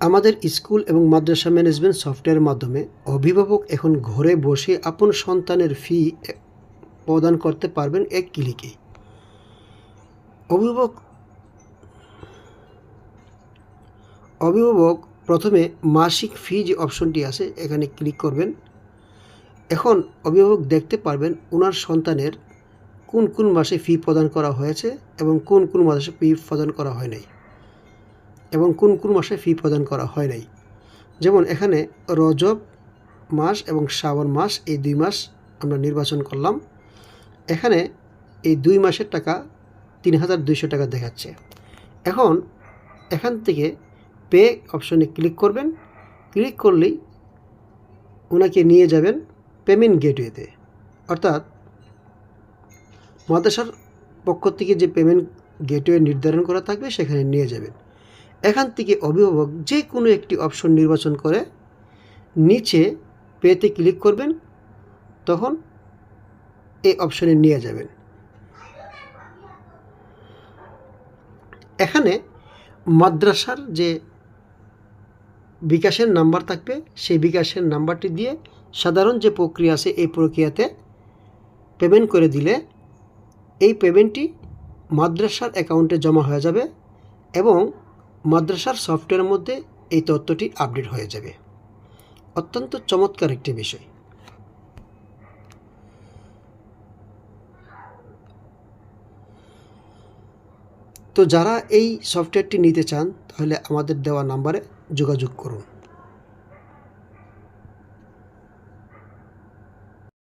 আমাদের স্কুল এবং মাদ্রাসা ম্যানেজমেন্ট সফটওয়্যারের মাধ্যমে অভিভাবক এখন ঘরে বসে আপন সন্তানের ফি প্রদান করতে পারবেন এক ক্লিকেই। অভিভাবক অভিভাবক প্রথমে মাসিক ফি যে অপশনটি আছে এখানে ক্লিক করবেন। এখন অভিভাবক দেখতে পারবেন ওনার সন্তানের কোন কোন মাসে ফি প্রদান করা হয়েছে এবং কোন কোন মাসে ফি প্রদান করা হয় নাই এবং কোন কোন মাসে ফি প্রদান করা হয় নাই। যেমন এখানে রজব মাস এবং শ্রাবণ মাস, এই 2 মাস আমরা নির্বাচন করলাম। এখানে এই 2 মাসের টাকা ৩,২০০ টাকা দেখাচ্ছে। এখন এখান থেকে পে অপশনে ক্লিক করবেন। ক্লিক করলেই ওনাকে নিয়ে যাবেন পেমেন্ট গেটওয়েতে, অর্থাৎ মাদ্রাসার পক্ষ থেকে যে পেমেন্ট গেটওয়ে নির্ধারণ করা থাকবে সেখানে নিয়ে যাবেন। এখান থেকে অভিভাবক যে কোনো একটি অপশন নির্বাচন করে নিচে পেতে ক্লিক করবেন, তখন এই অপশনে নিয়ে যাবেন। এখানে মাদ্রাসার যে বিকাশের নাম্বার থাকবে সেই বিকাশের নাম্বারটি দিয়ে সাধারণ যে প্রক্রিয়া আছে এই প্রক্রিয়াতে পেমেন্ট করে দিলে এই পেমেন্টটি মাদ্রাসার অ্যাকাউন্টে জমা হয়ে যাবে এবং মাদ্রাসার সফটওয়্যারের মধ্যে এই তথ্যটি আপডেট হয়ে যাবে। অত্যন্ত চমৎকার একটি বিষয়। তো যারা এই সফটওয়্যারটি নিতে চান তাহলে আমাদের দেওয়া নাম্বারে যোগাযোগ করুন।